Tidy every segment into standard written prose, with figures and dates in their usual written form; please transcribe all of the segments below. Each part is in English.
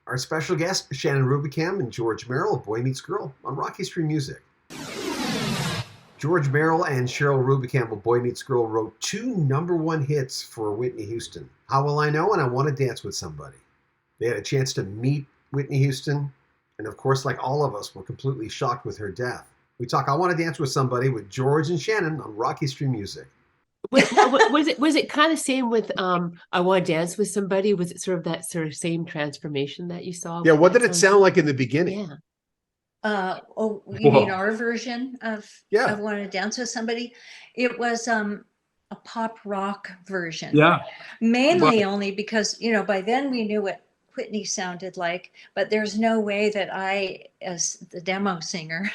Our special guests, Shannon Rubicam and George Merrill of Boy Meets Girl on Rocky Street Music. George Merrill and Cheryl Rubicam of Boy Meets Girl wrote 2 number 1 hits for Whitney Houston, How Will I Know and I Want to Dance with Somebody. They had a chance to meet Whitney Houston, and of course, like all of us, were completely shocked with her death. We talk I Want to Dance with Somebody with George and Shannon on Rocky Street Music. Was it kind of same with I Want to Dance with Somebody? Was it sort of that sort of same transformation that you saw? Yeah, what did it sound like in the beginning? Yeah. You mean our version of Yeah. I Want to Dance with Somebody? It was a pop rock version. Yeah. Mainly only because, by then we knew what Whitney sounded like, but there's no way that I, as the demo singer,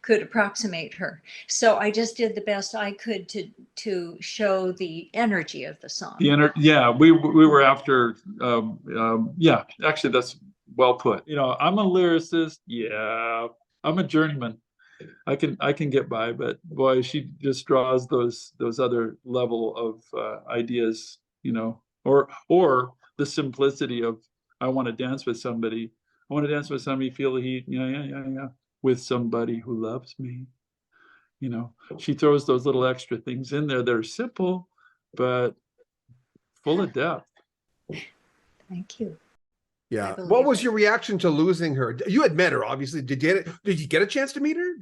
could approximate her. So I just did the best I could to show the energy of the song. Yeah, we were after. Yeah, actually, that's well put. I'm a lyricist. Yeah, I'm a journeyman. I can get by, but boy, she just draws those other level of ideas, or the simplicity of I want to dance with somebody. I want to dance with somebody, feel the heat, yeah, with somebody who loves me. She throws those little extra things in there that are simple, but full of depth. Thank you. Yeah. What was your reaction to losing her? You had met her, obviously. Did you get a chance to meet her?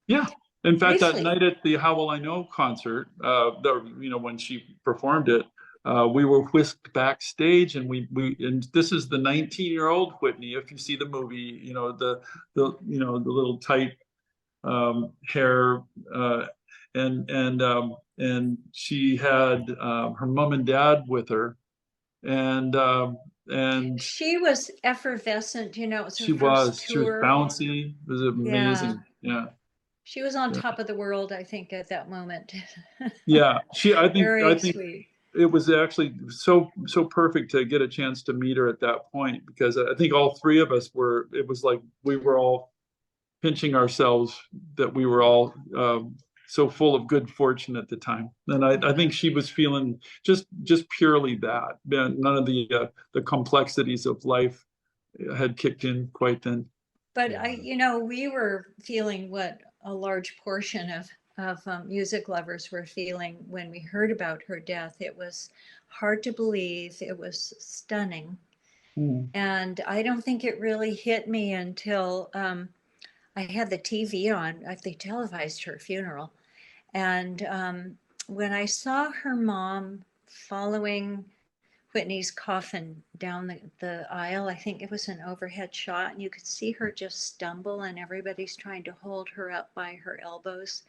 Yeah. In fact, Briefly. that night at the How Will I Know concert, when she performed it, we were whisked backstage, and and this is the 19-year-old Whitney. If you see the movie, the little tight hair, and she had her mom and dad with her, and she was effervescent. It was her she first was tour. bouncy. It was amazing. Yeah. She was on top of the world, I think, at that moment. Yeah, I think sweet. It was actually so perfect to get a chance to meet her at that point, because I think all 3 of us it was like we were all pinching ourselves that we were all so full of good fortune at the time. And I think she was feeling just purely that. None of the complexities of life had kicked in quite then. But we were feeling what a large portion of music lovers were feeling when we heard about her death. It was hard to believe. It was stunning. And I don't think it really hit me until I had the TV on. They televised her funeral. And when I saw her mom following Whitney's coffin down the aisle, I think it was an overhead shot, and you could see her just stumble, and everybody's trying to hold her up by her elbows.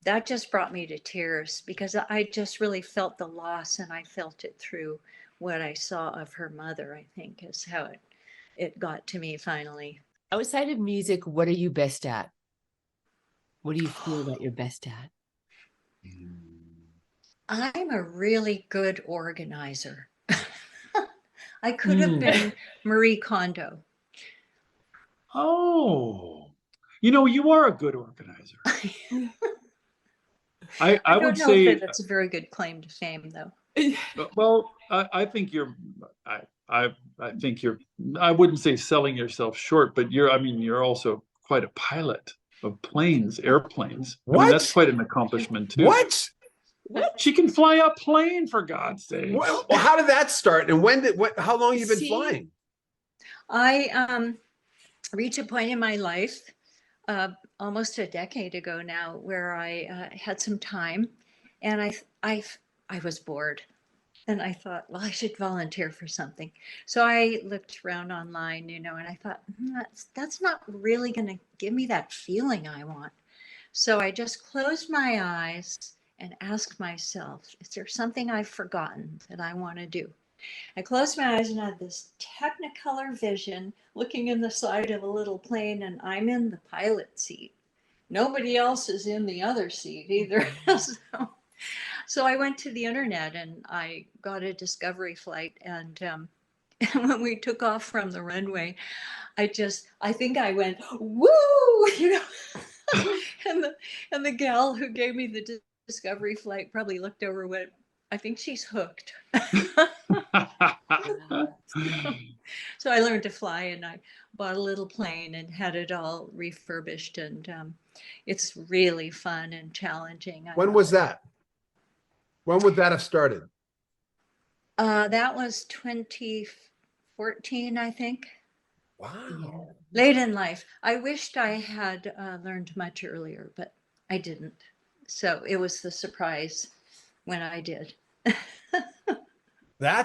That just brought me to tears, because I just really felt the loss, and I felt it through what I saw of her mother, I think, is how it got to me finally. Outside of music, what are you best at? What do you feel that you're best at? I'm a really good organizer. I could have been Marie Kondo. Oh, you are a good organizer. I would say if that's a very good claim to fame, though. Well, I think I think you're, I wouldn't say selling yourself short, but you're also quite a pilot of airplanes. What? I mean, that's quite an accomplishment too. What? She can fly a plane, for God's sake. Well, how did that start? And how long have you been flying? I reached a point in my life, almost a decade ago now, where I had some time, and I was bored, and I thought, well, I should volunteer for something. So I looked around online, and I thought, that's not really going to give me that feeling I want. So I just closed my eyes and asked myself, is there something I've forgotten that I want to do? I closed my eyes and I had this technicolor vision looking in the side of a little plane, and I'm in the pilot seat. Nobody else is in the other seat either. So I went to the internet and I got a discovery flight. And when we took off from the runway, I think I went, woo, and the gal who gave me the discovery flight probably looked over and went, I think she's hooked. So I learned to fly, and I bought a little plane and had it all refurbished, and it's really fun and challenging. When was that? When would that have started? That was 2014, I think. Wow. Late in life. I wished I had learned much earlier, but I didn't. So it was the surprise when I did.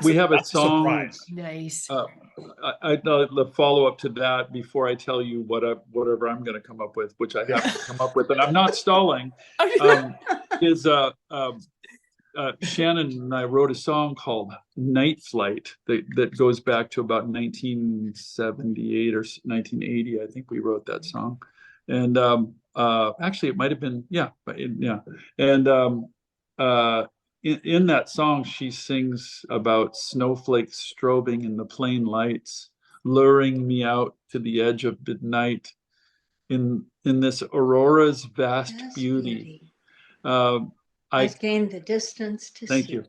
We have a that's song. surprise. Nice. The follow up to that before I tell you whatever I'm going to come up with, which I haven't come up with, and I'm not stalling. Is Shannon and I wrote a song called Night Flight that goes back to about 1978 or 1980. I think we wrote that song, and actually it might have been and in that song, she sings about snowflakes strobing in the plain lights, luring me out to the edge of midnight in this aurora's vast beauty. I've gained the distance to Thank see. you.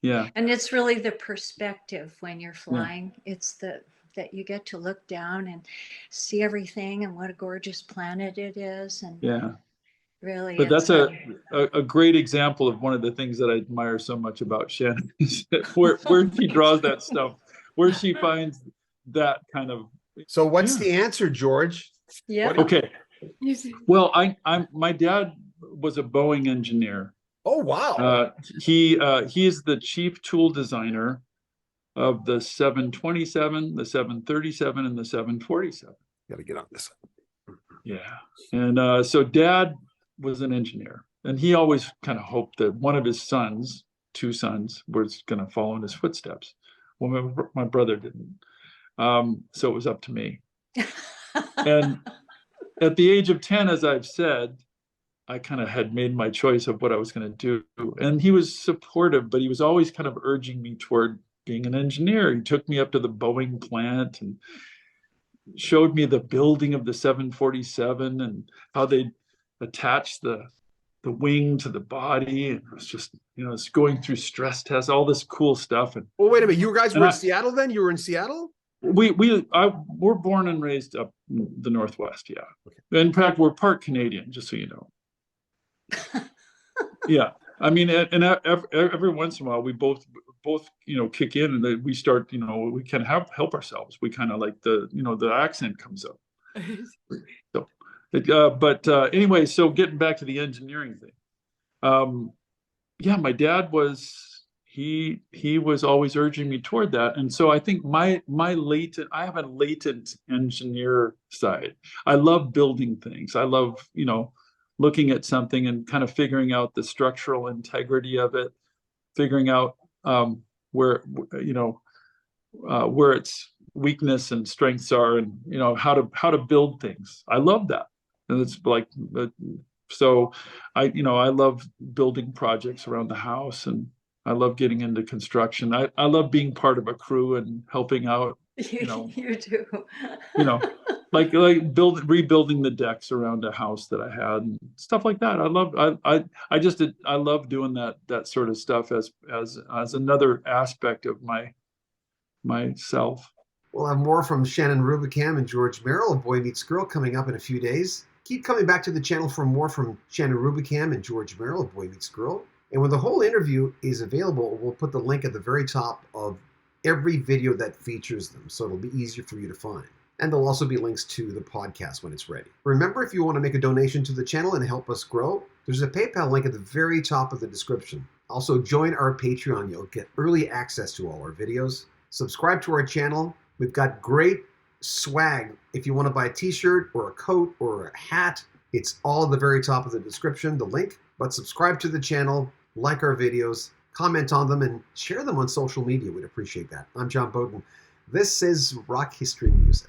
Yeah. And it's really the perspective when you're flying. Yeah. It's that you get to look down and see everything and what a gorgeous planet it is. And yeah. Really, but that's a great example of one of the things that I admire so much about Shannon, where she draws that stuff, where she finds that kind of. So what's the answer, George? Yeah. Okay. Well, my dad was a Boeing engineer. Oh wow. He is the chief tool designer of the 727, the 737, and the 747. Got to get on this. Yeah, and so Dad was an engineer, and he always kind of hoped that one of his two sons, was going to follow in his footsteps. Well, my brother didn't, so it was up to me. And at the age of 10, as I've said, I kind of had made my choice of what I was going to do, and he was supportive, but he was always kind of urging me toward being an engineer. He took me up to the Boeing plant and showed me the building of the 747 and how they attached the wing to the body, and it was just, it's going through stress tests, all this cool stuff. And well, wait a minute, you guys were in Seattle then? You were in Seattle? We're born and raised up the Northwest, yeah. Okay. In fact, we're part Canadian, just so you know. Yeah, I mean, and every once in a while we both kick in, and we start, we can help ourselves. We kind of like the accent comes up. So, but anyway, so getting back to the engineering thing, yeah, my dad was he was always urging me toward that, and so I think I have a latent engineer side. I love building things. I love looking at something and kind of figuring out the structural integrity of it, figuring out where its weakness and strengths are, and how to build things. I love that, and it's like so. I love building projects around the house, and I love getting into construction. I love being part of a crew and helping out. You do. Like rebuilding the decks around a house that I had and stuff like that. I love doing that sort of stuff as another aspect of myself. We'll have more from Shannon Rubicam and George Merrill of Boy Meets Girl coming up in a few days. Keep coming back to the channel for more from Shannon Rubicam and George Merrill of Boy Meets Girl. And when the whole interview is available, we'll put the link at the very top of every video that features them, so it'll be easier for you to find. And there'll also be links to the podcast when it's ready. Remember, if you want to make a donation to the channel and help us grow, there's a PayPal link at the very top of the description. Also, join our Patreon. You'll get early access to all our videos. Subscribe to our channel. We've got great swag. If you want to buy a t-shirt or a coat or a hat, it's all at the very top of the description, the link. But subscribe to the channel, like our videos, comment on them, and share them on social media. We'd appreciate that. I'm John Bowden. This is Rock History Music.